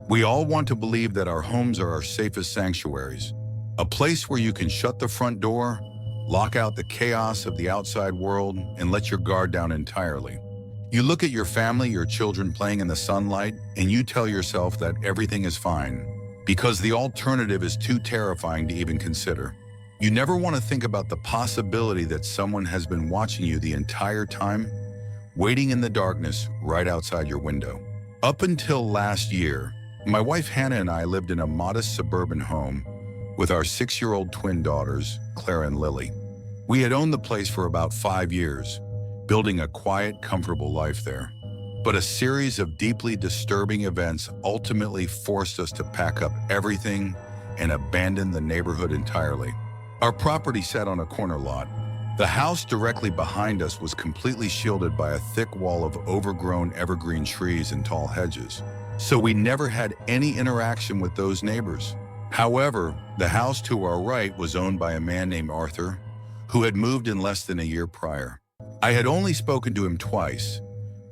We all want to believe that our homes are our safest sanctuaries, a place where you can shut the front door, lock out the chaos of the outside world, and let your guard down entirely. You look at your family, your children playing in the sunlight, and you tell yourself that everything is fine, because the alternative is too terrifying to even consider. You never want to think about the possibility that someone has been watching you the entire time, waiting in the darkness right outside your window. Up until last year, my wife Hannah and I lived in a modest suburban home with our 6-year-old twin daughters, Clara and Lily. We had owned the place for about 5 years, building a quiet, comfortable life there. But a series of deeply disturbing events ultimately forced us to pack up everything and abandon the neighborhood entirely. Our property sat on a corner lot. The house directly behind us was completely shielded by a thick wall of overgrown evergreen trees and tall hedges, so we never had any interaction with those neighbors. However, the house to our right was owned by a man named Arthur, who had moved in less than a year prior. I had only spoken to him twice,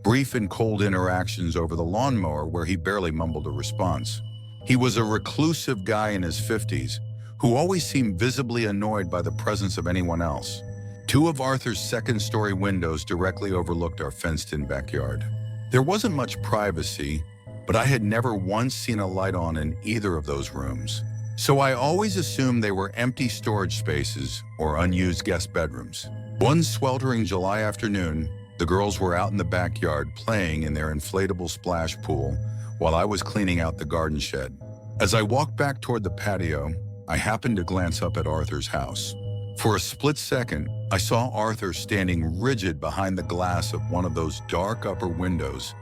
brief and cold interactions over the lawnmower where he barely mumbled a response. He was a reclusive guy in his 50s who always seemed visibly annoyed by the presence of anyone else. 2 of Arthur's second-story windows directly overlooked our fenced-in backyard. There wasn't much privacy, but I had never once seen a light on in either of those rooms. So I always assumed they were empty storage spaces or unused guest bedrooms. One sweltering July afternoon, the girls were out in the backyard playing in their inflatable splash pool while I was cleaning out the garden shed. As I walked back toward the patio, I happened to glance up at Arthur's house. For a split second, I saw Arthur standing rigid behind the glass of one of those dark upper windows,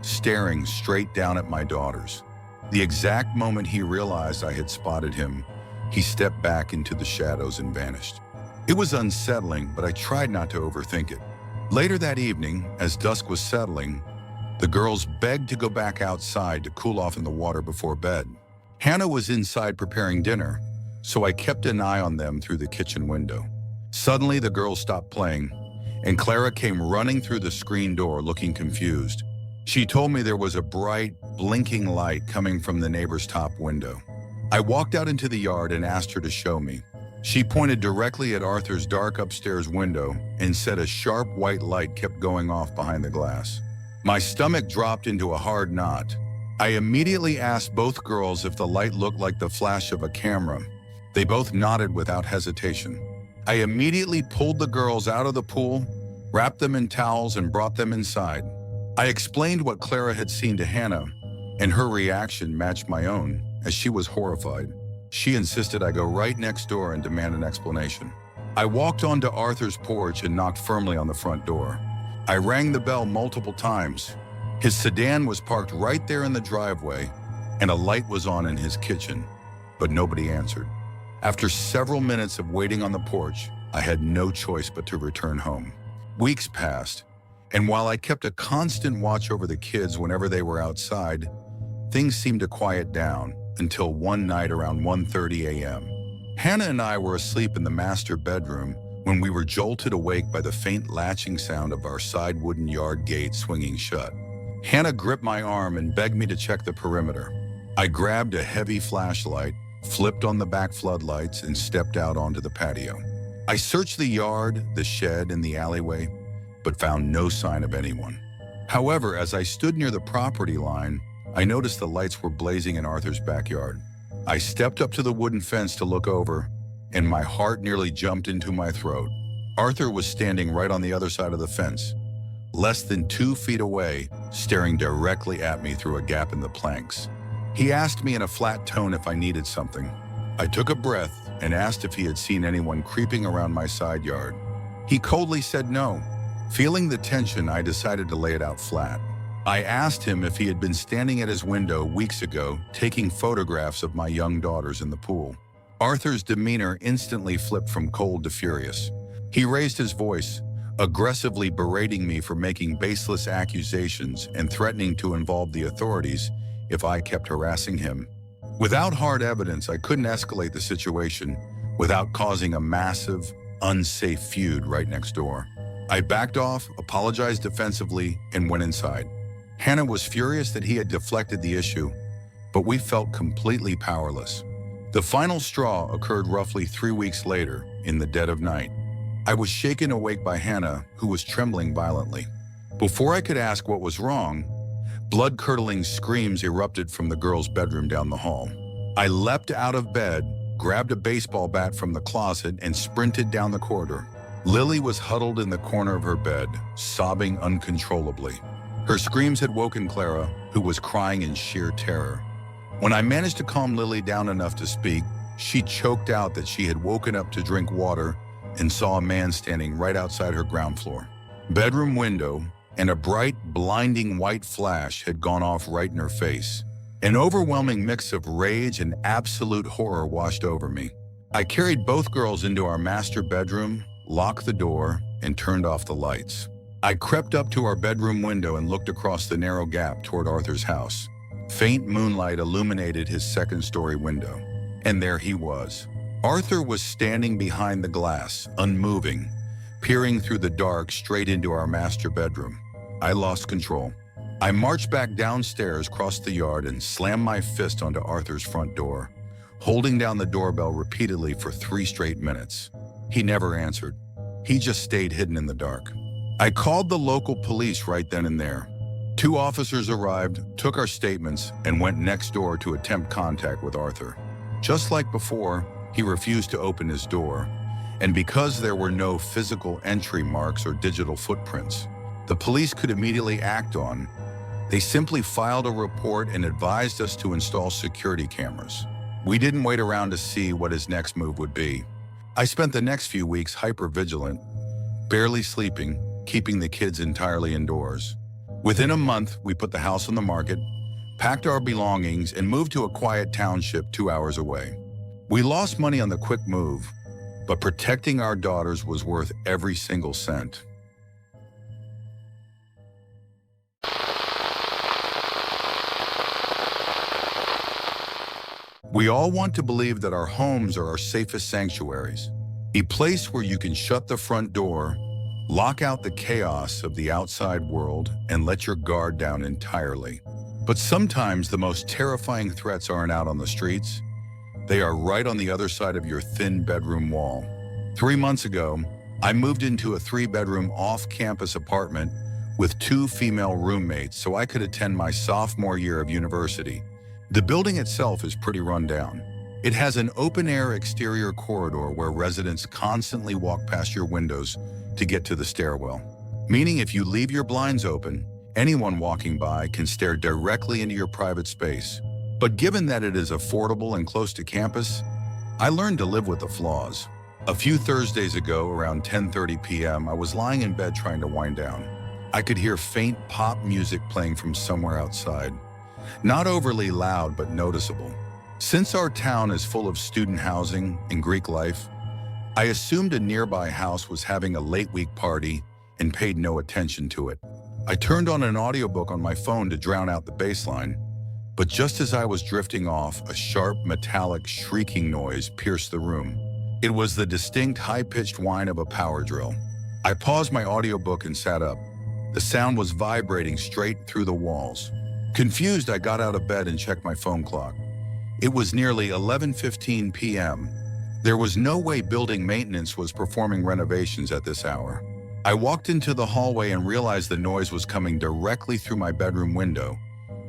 staring straight down at my daughters. The exact moment he realized I had spotted him, he stepped back into the shadows and vanished. It was unsettling, but I tried not to overthink it. Later that evening, as dusk was settling, the girls begged to go back outside to cool off in the water before bed. Hannah was inside preparing dinner, so I kept an eye on them through the kitchen window. Suddenly, the girls stopped playing, and Clara came running through the screen door looking confused. She told me there was a bright, blinking light coming from the neighbor's top window. I walked out into the yard and asked her to show me. She pointed directly at Arthur's dark upstairs window and said a sharp white light kept going off behind the glass. My stomach dropped into a hard knot. I immediately asked both girls if the light looked like the flash of a camera. They both nodded without hesitation. I immediately pulled the girls out of the pool, wrapped them in towels, and brought them inside. I explained what Clara had seen to Hannah, and her reaction matched my own, as she was horrified. She insisted I go right next door and demand an explanation. I walked onto Arthur's porch and knocked firmly on the front door. I rang the bell multiple times. His sedan was parked right there in the driveway, and a light was on in his kitchen, but nobody answered. After several minutes of waiting on the porch, I had no choice but to return home. Weeks passed, and while I kept a constant watch over the kids whenever they were outside, things seemed to quiet down until one night around 1:30 a.m. Hannah and I were asleep in the master bedroom when we were jolted awake by the faint latching sound of our side wooden yard gate swinging shut. Hannah gripped my arm and begged me to check the perimeter. I grabbed a heavy flashlight, flipped on the back floodlights, and stepped out onto the patio. I searched the yard, the shed, and the alleyway, but found no sign of anyone. However, as I stood near the property line, I noticed the lights were blazing in Arthur's backyard. I stepped up to the wooden fence to look over, and my heart nearly jumped into my throat. Arthur was standing right on the other side of the fence, less than 2 feet away, staring directly at me through a gap in the planks. He asked me in a flat tone if I needed something. I took a breath and asked if he had seen anyone creeping around my side yard. He coldly said no. Feeling the tension, I decided to lay it out flat. I asked him if he had been standing at his window weeks ago, taking photographs of my young daughters in the pool. Arthur's demeanor instantly flipped from cold to furious. He raised his voice, aggressively berating me for making baseless accusations and threatening to involve the authorities if I kept harassing him. Without hard evidence, I couldn't escalate the situation without causing a massive, unsafe feud right next door. I backed off, apologized defensively, and went inside. Hannah was furious that he had deflected the issue, but we felt completely powerless. The final straw occurred roughly 3 weeks later, in the dead of night. I was shaken awake by Hannah, who was trembling violently. Before I could ask what was wrong, blood-curdling screams erupted from the girl's bedroom down the hall. I leapt out of bed, grabbed a baseball bat from the closet, and sprinted down the corridor. Lily was huddled in the corner of her bed, sobbing uncontrollably. Her screams had woken Clara, who was crying in sheer terror. When I managed to calm Lily down enough to speak, she choked out that she had woken up to drink water and saw a man standing right outside her ground floor. Bedroom window and a bright, blinding white flash had gone off right in her face. An overwhelming mix of rage and absolute horror washed over me. I carried both girls into our master bedroom, locked the door, and turned off the lights. I crept up to our bedroom window and looked across the narrow gap toward Arthur's house. Faint moonlight illuminated his second-story window, and there he was. Arthur was standing behind the glass, unmoving, peering through the dark straight into our master bedroom. I lost control. I marched back downstairs, crossed the yard, and slammed my fist onto Arthur's front door, holding down the doorbell repeatedly for 3 straight minutes. He never answered. He just stayed hidden in the dark. I called the local police right then and there. 2 officers arrived, took our statements, and went next door to attempt contact with Arthur. Just like before, he refused to open his door, and because there were no physical entry marks or digital footprints the police could immediately act on, they simply filed a report and advised us to install security cameras. We didn't wait around to see what his next move would be. I spent the next few weeks hyper-vigilant, barely sleeping, keeping the kids entirely indoors. Within a month, we put the house on the market, packed our belongings, and moved to a quiet township 2 hours away. We lost money on the quick move, but protecting our daughters was worth every single cent. We all want to believe that our homes are our safest sanctuaries, a place where you can shut the front door, lock out the chaos of the outside world, and let your guard down entirely. But sometimes the most terrifying threats aren't out on the streets. They are right on the other side of your thin bedroom wall. 3 months ago, I moved into a 3-bedroom off-campus apartment with 2 female roommates so I could attend my sophomore year of university. The building itself is pretty run down. It has an open-air exterior corridor where residents constantly walk past your windows to get to the stairwell, meaning if you leave your blinds open, anyone walking by can stare directly into your private space. But given that it is affordable and close to campus, I learned to live with the flaws. A few Thursdays ago, around 10:30 p.m., I was lying in bed trying to wind down. I could hear faint pop music playing from somewhere outside. Not overly loud, but noticeable. Since our town is full of student housing and Greek life, I assumed a nearby house was having a late week party and paid no attention to it. I turned on an audiobook on my phone to drown out the bass line, but just as I was drifting off, a sharp, metallic, shrieking noise pierced the room. It was the distinct, high-pitched whine of a power drill. I paused my audiobook and sat up. The sound was vibrating straight through the walls. Confused, I got out of bed and checked my phone clock. It was nearly 11:15 p.m. There was no way building maintenance was performing renovations at this hour. I walked into the hallway and realized the noise was coming directly through my bedroom window,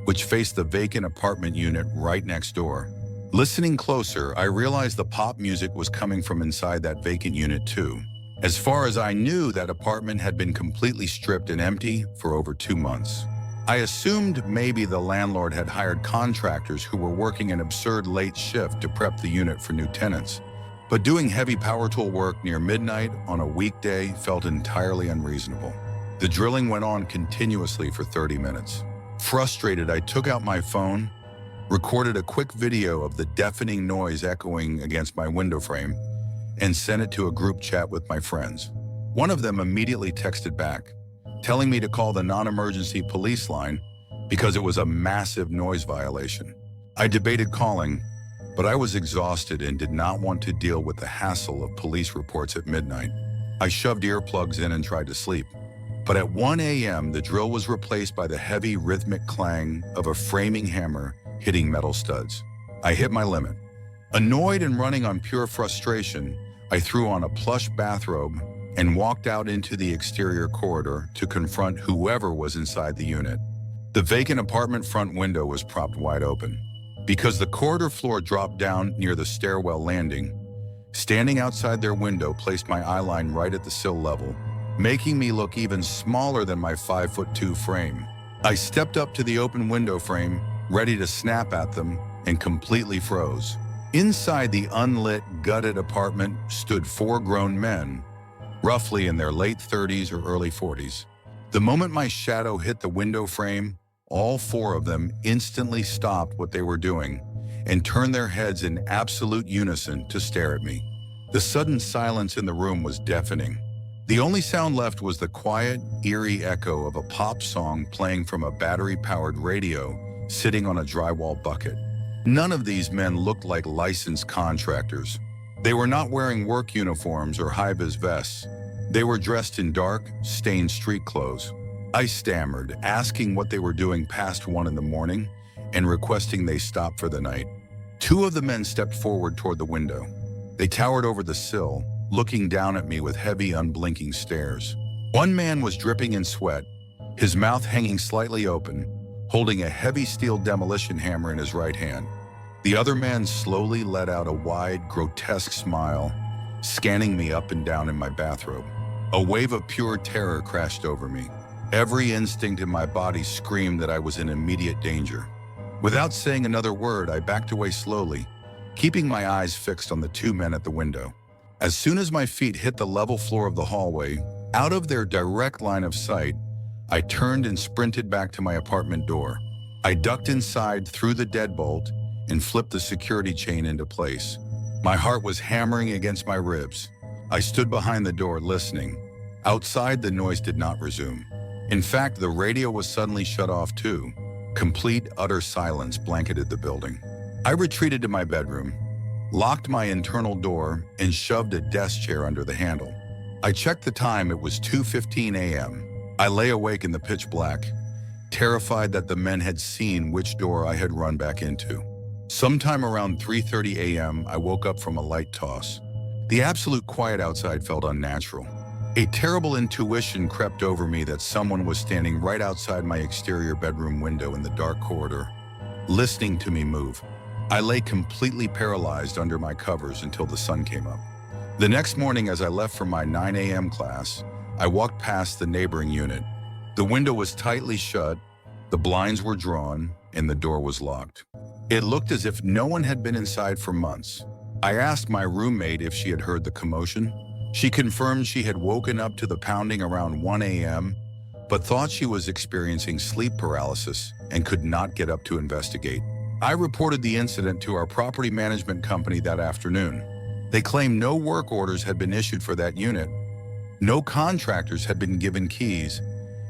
which faced the vacant apartment unit right next door. Listening closer, I realized the pop music was coming from inside that vacant unit too. As far as I knew, that apartment had been completely stripped and empty for over 2 months. I assumed maybe the landlord had hired contractors who were working an absurd late shift to prep the unit for new tenants. But doing heavy power tool work near midnight on a weekday felt entirely unreasonable. The drilling went on continuously for 30 minutes. Frustrated, I took out my phone, recorded a quick video of the deafening noise echoing against my window frame, and sent it to a group chat with my friends. One of them immediately texted back, telling me to call the non-emergency police line because it was a massive noise violation. I debated calling, but I was exhausted and did not want to deal with the hassle of police reports at midnight. I shoved earplugs in and tried to sleep. But at 1 a.m., the drill was replaced by the heavy rhythmic clang of a framing hammer hitting metal studs. I hit my limit. Annoyed and running on pure frustration, I threw on a plush bathrobe and walked out into the exterior corridor to confront whoever was inside the unit. The vacant apartment front window was propped wide open. Because the corridor floor dropped down near the stairwell landing, standing outside their window placed my eyeline right at the sill level, making me look even smaller than my 5'2" frame. I stepped up to the open window frame, ready to snap at them, and completely froze. Inside the unlit, gutted apartment stood 4 grown men, roughly in their late 30s or early 40s. The moment my shadow hit the window frame, all 4 of them instantly stopped what they were doing and turned their heads in absolute unison to stare at me. The sudden silence in the room was deafening. The only sound left was the quiet, eerie echo of a pop song playing from a battery-powered radio sitting on a drywall bucket. None of these men looked like licensed contractors. They were not wearing work uniforms or high-vis vests. They were dressed in dark, stained street clothes. I stammered, asking what they were doing past 1 in the morning and requesting they stop for the night. 2 of the men stepped forward toward the window. They towered over the sill, looking down at me with heavy, unblinking stares. One man was dripping in sweat, his mouth hanging slightly open, holding a heavy steel demolition hammer in his right hand. The other man slowly let out a wide, grotesque smile, scanning me up and down in my bathrobe. A wave of pure terror crashed over me. Every instinct in my body screamed that I was in immediate danger. Without saying another word, I backed away slowly, keeping my eyes fixed on the 2 men at the window. As soon as my feet hit the level floor of the hallway, out of their direct line of sight, I turned and sprinted back to my apartment door. I ducked inside through the deadbolt and flipped the security chain into place. My heart was hammering against my ribs. I stood behind the door listening. Outside, the noise did not resume. In fact, the radio was suddenly shut off too. Complete, utter silence blanketed the building. I retreated to my bedroom, locked my internal door, and shoved a desk chair under the handle. I checked the time. It was 2:15 a.m. I lay awake in the pitch black, terrified that the men had seen which door I had run back into. Sometime around 3:30 a.m., I woke up from a light toss. The absolute quiet outside felt unnatural. A terrible intuition crept over me that someone was standing right outside my exterior bedroom window in the dark corridor, listening to me move. I lay completely paralyzed under my covers until the sun came up. The next morning, as I left for my 9 a.m. class, I walked past the neighboring unit. The window was tightly shut, the blinds were drawn, and the door was locked. It looked as if no one had been inside for months. I asked my roommate if she had heard the commotion. She confirmed she had woken up to the pounding around 1 a.m., but thought she was experiencing sleep paralysis and could not get up to investigate. I reported the incident to our property management company that afternoon. They claimed no work orders had been issued for that unit, no contractors had been given keys,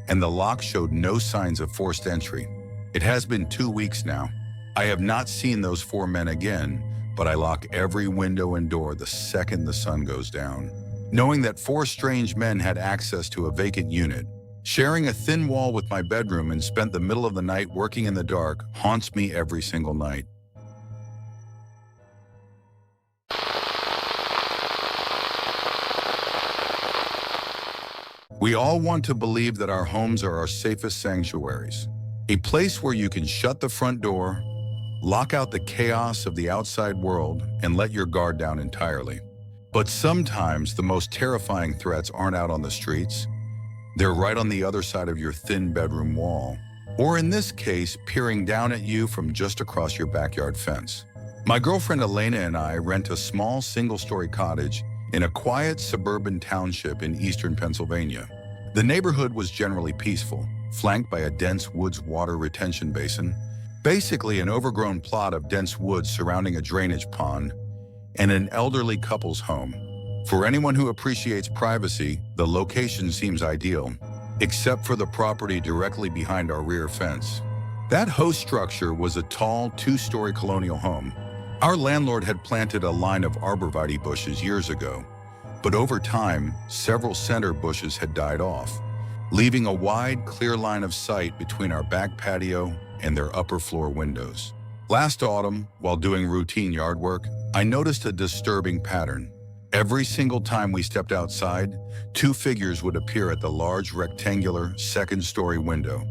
and the lock showed no signs of forced entry. It has been 2 weeks now. I have not seen those 4 men again, but I lock every window and door the second the sun goes down. Knowing that 4 strange men had access to a vacant unit, sharing a thin wall with my bedroom, and spent the middle of the night working in the dark haunts me every single night. We all want to believe that our homes are our safest sanctuaries, a place where you can shut the front door, lock out the chaos of the outside world, and let your guard down entirely. But sometimes the most terrifying threats aren't out on the streets. They're right on the other side of your thin bedroom wall, or in this case, peering down at you from just across your backyard fence. My girlfriend Elena and I rent a small single-story cottage in a quiet suburban township in eastern Pennsylvania. The neighborhood was generally peaceful, flanked by a dense woods water retention basin, basically an overgrown plot of dense woods surrounding a drainage pond, and an elderly couple's home. For anyone who appreciates privacy, the location seems ideal, except for the property directly behind our rear fence. That host structure was a tall, 2-story colonial home. Our landlord had planted a line of arborvitae bushes years ago, but over time, several center bushes had died off, leaving a wide, clear line of sight between our back patio and their upper floor windows. Last autumn, while doing routine yard work, I noticed a disturbing pattern. Every single time we stepped outside, two figures would appear at the large rectangular second-story window.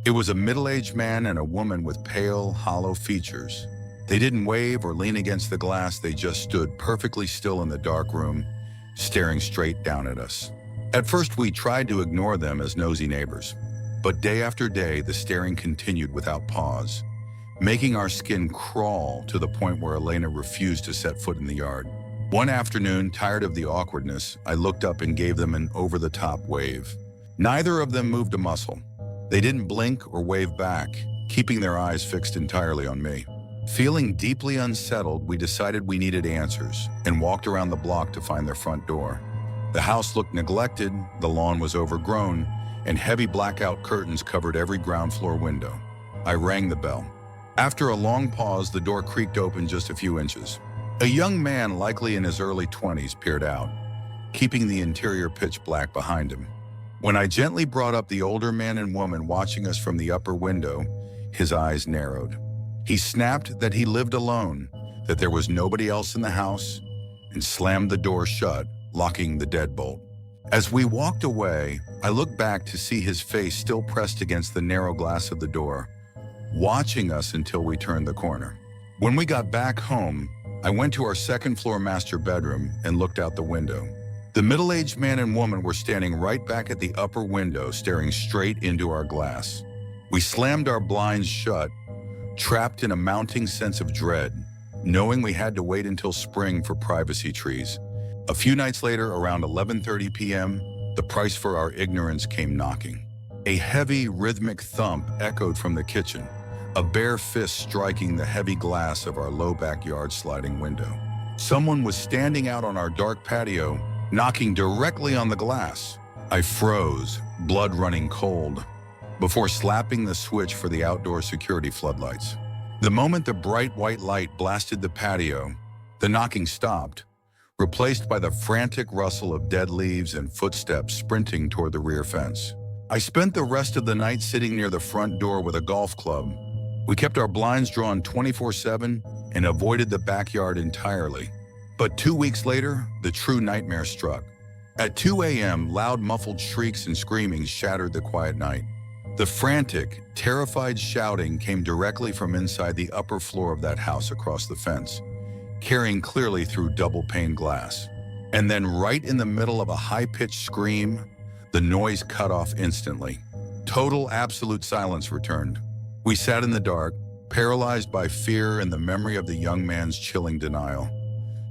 It was a middle-aged man and a woman with pale, hollow features. They didn't wave or lean against the glass, they just stood perfectly still in the dark room, staring straight down at us. At first, we tried to ignore them as nosy neighbors, but day after day, the staring continued without pause, making our skin crawl to the point where Elena refused to set foot in the yard. One afternoon, tired of the awkwardness, I looked up and gave them an over-the-top wave. Neither of them moved a muscle. They didn't blink or wave back, keeping their eyes fixed entirely on me. Feeling deeply unsettled, we decided we needed answers and walked around the block to find their front door. The house looked neglected, the lawn was overgrown, and heavy blackout curtains covered every ground floor window. I rang the bell. After a long pause, the door creaked open just a few inches. A young man, likely in his early 20s, peered out, keeping the interior pitch black behind him. When I gently brought up the older man and woman watching us from the upper window, his eyes narrowed. He snapped that he lived alone, that there was nobody else in the house, and slammed the door shut, locking the deadbolt. As we walked away, I looked back to see his face still pressed against the narrow glass of the door, watching us until we turned the corner. When we got back home, I went to our second-floor master bedroom and looked out the window. The middle-aged man and woman were standing right back at the upper window, staring straight into our glass. We slammed our blinds shut, trapped in a mounting sense of dread, knowing we had to wait until spring for privacy trees. A few nights later, around 11:30 p.m., the price for our ignorance came knocking. A heavy, rhythmic thump echoed from the kitchen, a bare fist striking the heavy glass of our low backyard sliding window. Someone was standing out on our dark patio, knocking directly on the glass. I froze, blood running cold, before slapping the switch for the outdoor security floodlights. The moment the bright white light blasted the patio, the knocking stopped, replaced by the frantic rustle of dead leaves and footsteps sprinting toward the rear fence. I spent the rest of the night sitting near the front door with a golf club. We kept our blinds drawn 24/7 and avoided the backyard entirely. But 2 weeks later, the true nightmare struck. At 2 a.m., loud muffled shrieks and screaming shattered the quiet night. The frantic, terrified shouting came directly from inside the upper floor of that house across the fence, carrying clearly through double-pane glass. And then right in the middle of a high-pitched scream, the noise cut off instantly. Total, absolute silence returned. We sat in the dark, paralyzed by fear and the memory of the young man's chilling denial.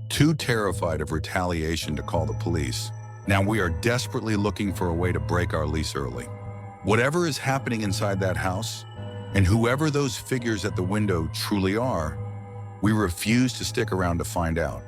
Too terrified of retaliation to call the police. Now we are desperately looking for a way to break our lease early. Whatever is happening inside that house, and whoever those figures at the window truly are, we refuse to stick around to find out.